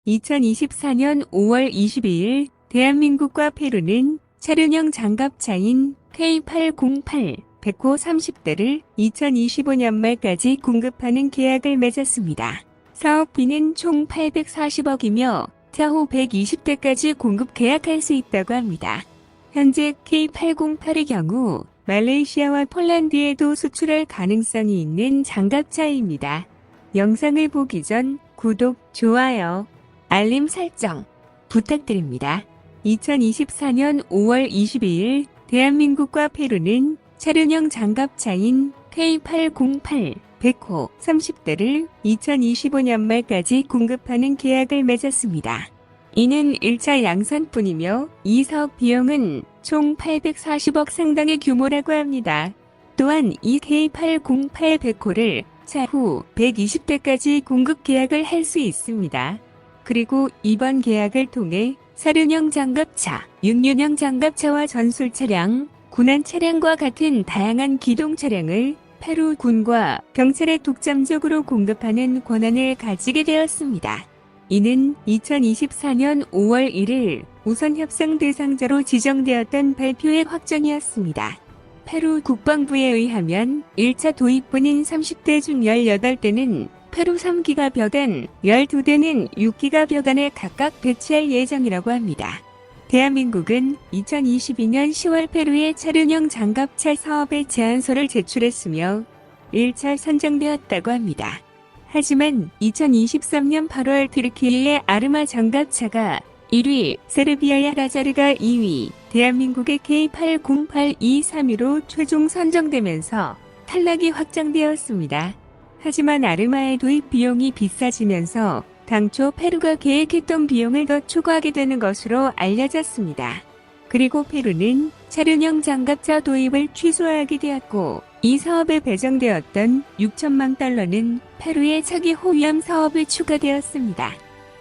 2024년 5월 22일 대한민국과 페루는 차륜형 장갑차인 K808 100호 30대를 2025년 말까지 공급하는 계약을 맺었습니다. 사업비는 총 840억이며 차후 120대까지 공급 계약할 수 있다고 합니다. 현재 K808의 경우 말레이시아와 폴란드에도 수출할 가능성이 있는 장갑차입니다. 영상을 보기 전 구독, 좋아요, 알림 설정 부탁드립니다. 2024년 5월 22일 대한민국과 페루는 차륜형 장갑차인 K808 100호 30대를 2025년 말까지 공급하는 계약을 맺었습니다. 이는 1차 양산뿐이며 이 사업 비용은 총 840억 상당의 규모라고 합니다. 또한 이 K808 100호를 차후 120대까지 공급 계약을 할 수 있습니다. 그리고 이번 계약을 통해 차륜형 장갑차, 육륜형 장갑차와 전술 차량, 군안 차량과 같은 다양한 기동 차량을 페루 군과 경찰에 독점적으로 공급하는 권한을 가지게 되었습니다. 이는 2024년 5월 1일 우선 협상 대상자로 지정되었던 발표의 확정이었습니다. 페루 국방부에 의하면 1차 도입부인 30대 중 18대는 페루 3기가 벽안, 12대는 6기가 벽안에 각각 배치할 예정이라고 합니다. 대한민국은 2022년 10월 페루의 차륜형 장갑차 사업의 제안서를 제출했으며 1차 선정되었다고 합니다. 하지만 2023년 8월 튀르키예의 아르마 장갑차가 1위, 세르비아의 라자르가 2위, 대한민국의 K808이 3위로 최종 선정되면서 탈락이 확정되었습니다. 하지만 아르마의 도입 비용이 비싸지면서 당초 페루가 계획했던 비용을 더 초과하게 되는 것으로 알려졌습니다. 그리고 페루는 차륜형 장갑차 도입을 취소하게 되었고 이 사업에 배정되었던 6천만 달러는 페루의 차기 호위함 사업에 추가되었습니다.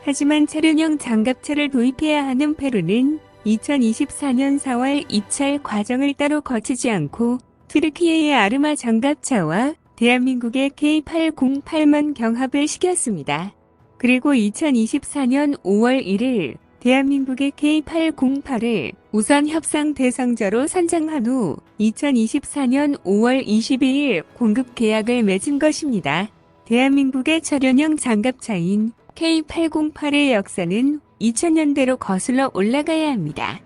하지만 차륜형 장갑차를 도입해야 하는 페루는 2024년 4월 입찰 과정을 따로 거치지 않고 튀르키예의 아르마 장갑차와 대한민국의 K808만 경합을 시켰습니다. 그리고 2024년 5월 1일 대한민국의 K808을 우선 협상 대상자로 선정한 후 2024년 5월 22일 공급 계약을 맺은 것입니다. 대한민국의 차륜형 장갑차인 K808의 역사는 2000년대로 거슬러 올라가야 합니다.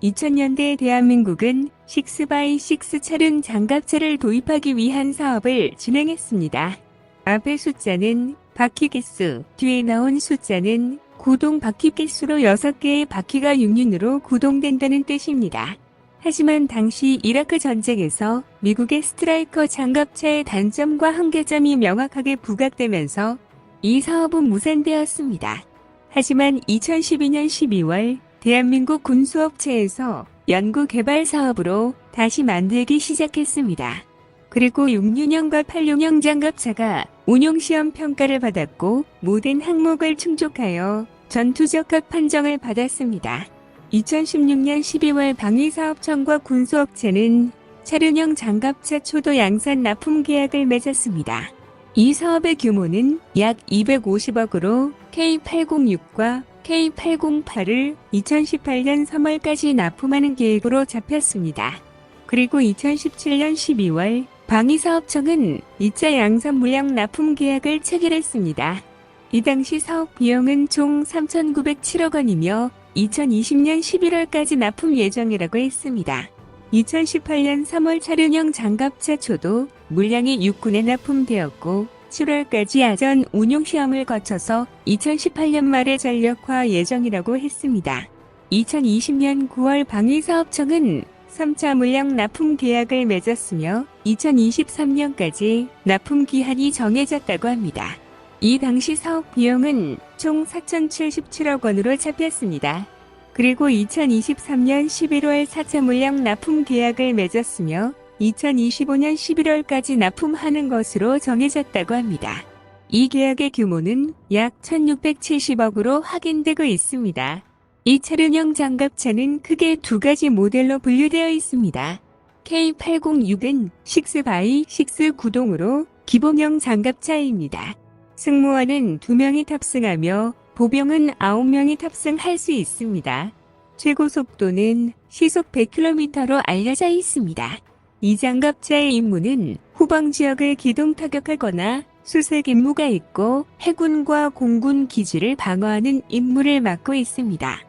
2000년대 대한민국은 6x6 차륜 장갑차를 도입하기 위한 사업을 진행했습니다. 앞의 숫자는 바퀴 개수, 뒤에 나온 숫자는 구동 바퀴 개수로 6개의 바퀴가 육륜으로 구동된다는 뜻입니다. 하지만 당시 이라크 전쟁에서 미국의 스트라이커 장갑차의 단점과 한계점이 명확하게 부각되면서 이 사업은 무산되었습니다. 하지만 2012년 12월 대한민국 군수업체에서 연구개발 사업으로 다시 만들기 시작했습니다. 그리고 6륜형과 8륜형 장갑차가 운용시험 평가를 받았고 모든 항목을 충족하여 전투적합 판정을 받았습니다. 2016년 12월 방위사업청과 군수업체는 차륜형 장갑차 초도 양산 납품 계약을 맺었습니다. 이 사업의 규모는 약 250억으로 K806과 K808을 2018년 3월까지 납품하는 계획으로 잡혔습니다. 그리고 2017년 12월 방위사업청은 2차 양산 물량 납품 계약을 체결했습니다. 이 당시 사업 비용은 총 3,907억 원이며 2020년 11월까지 납품 예정이라고 했습니다. 2018년 3월 차륜형 장갑차 초도 물량이 육군에 납품되었고 7월까지 아전 운용 시험을 거쳐서 2018년 말에 전력화 예정이라고 했습니다. 2020년 9월 방위사업청은 3차 물량 납품 계약을 맺었으며 2023년까지 납품 기한이 정해졌다고 합니다. 이 당시 사업 비용은 총 4,077억 원으로 잡혔습니다. 그리고 2023년 11월 4차 물량 납품 계약을 맺었으며 2025년 11월까지 납품하는 것으로 정해졌다고 합니다. 이 계약의 규모는 약 1,670억으로 확인되고 있습니다. 이 차륜형 장갑차는 크게 두 가지 모델로 분류되어 있습니다. K806은 6x6 구동으로 기본형 장갑차입니다. 승무원은 2명이 탑승하며 보병은 9명이 탑승할 수 있습니다. 최고 속도는 시속 100km로 알려져 있습니다. 이 장갑차의 임무는 후방 지역을 기동 타격하거나 수색 임무가 있고 해군과 공군 기지를 방어하는 임무를 맡고 있습니다.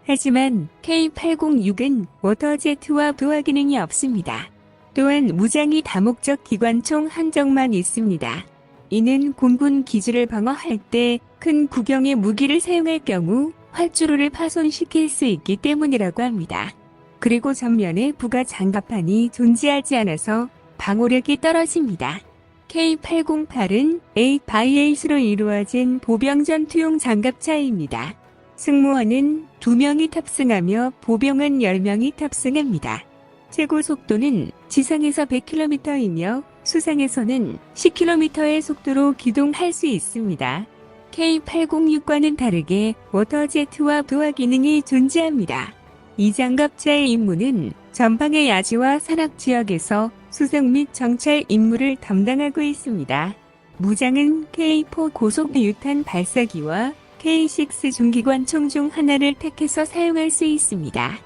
하지만 K806은 워터제트와 부하 기능이 없습니다. 또한 무장이 다목적 기관총 한정만 있습니다. 이는 공군 기지를 방어할 때 큰 구경의 무기를 사용할 경우 활주로를 파손시킬 수 있기 때문이라고 합니다. 그리고 전면에 부가 장갑판이 존재하지 않아서 방호력이 떨어집니다. K808은 8x8로 이루어진 보병 전투용 장갑차입니다. 승무원은 2명이 탑승하며 보병은 10명이 탑승합니다. 최고 속도는 지상에서 100km이며 수상에서는 10km의 속도로 기동할 수 있습니다. K806과는 다르게 워터제트와 부하 기능이 존재합니다. 이 장갑차의 임무는 전방의 야지와 산악 지역에서 수색 및 정찰 임무를 담당하고 있습니다. 무장은 K4 고속 유탄 발사기와 K6 중기관총 중 하나를 택해서 사용할 수 있습니다.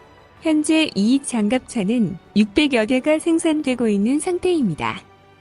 현재 이 장갑차는 600여 대가 생산되고 있는 상태입니다.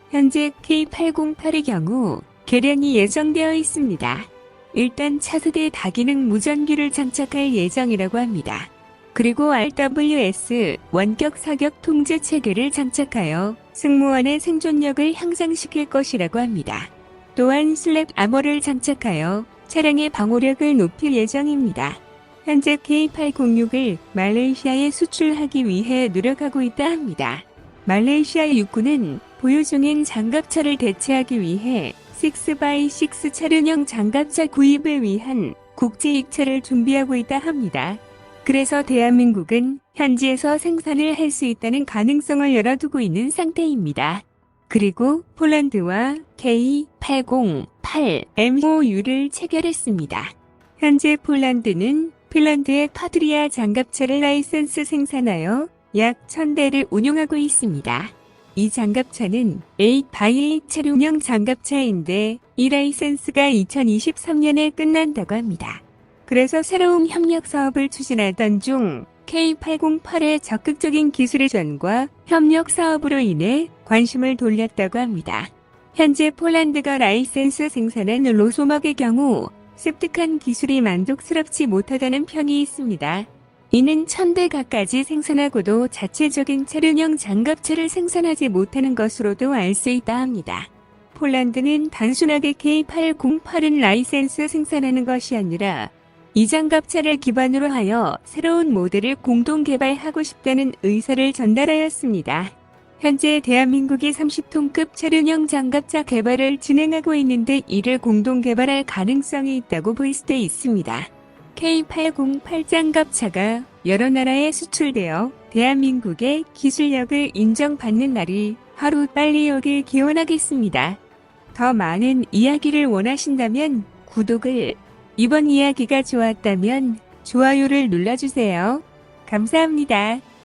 현재 K808의 경우 개량이 예정되어 있습니다. 일단 차세대 다기능 무전기를 장착할 예정이라고 합니다. 그리고 RWS 원격 사격 통제 체계를 장착하여 승무원의 생존력을 향상시킬 것이라고 합니다. 또한 슬랩 아머를 장착하여 차량의 방호력을 높일 예정입니다. 현재 K806을 말레이시아에 수출하기 위해 노력하고 있다 합니다. 말레이시아 육군은 보유 중인 장갑차를 대체하기 위해 6x6 차륜형 장갑차 구입을 위한 국제 입찰을 준비하고 있다 합니다. 그래서 대한민국은 현지에서 생산을 할 수 있다는 가능성을 열어두고 있는 상태입니다. 그리고 폴란드와 K808 MOU를 체결했습니다. 현재 폴란드는 핀란드의 파드리아 장갑차를 라이선스 생산하여 약 1000대를 운용하고 있습니다. 이 장갑차는 8x8 차륜형 장갑차인데 이 라이선스가 2023년에 끝난다고 합니다. 그래서 새로운 협력 사업을 추진하던 중 K808의 적극적인 기술 이전과 협력 사업으로 인해 관심을 돌렸다고 합니다. 현재 폴란드가 라이센스 생산한 로소막의 경우 습득한 기술이 만족스럽지 못하다는 평이 있습니다. 이는 1000대가까지 생산하고도 자체적인 차륜형 장갑차를 생산하지 못하는 것으로도 알 수 있다 합니다. 폴란드는 단순하게 K808은 라이센스 생산하는 것이 아니라 이 장갑차를 기반으로 하여 새로운 모델을 공동 개발하고 싶다는 의사를 전달하였습니다. 현재 대한민국이 30톤급 차륜형 장갑차 개발을 진행하고 있는데 이를 공동 개발할 가능성이 있다고 볼 수도 있습니다. K808 장갑차가 여러 나라에 수출되어 대한민국의 기술력을 인정받는 날이 하루 빨리 오길 기원하겠습니다. 더 많은 이야기를 원하신다면 구독을, 이번 이야기가 좋았다면 좋아요를 눌러주세요. 감사합니다.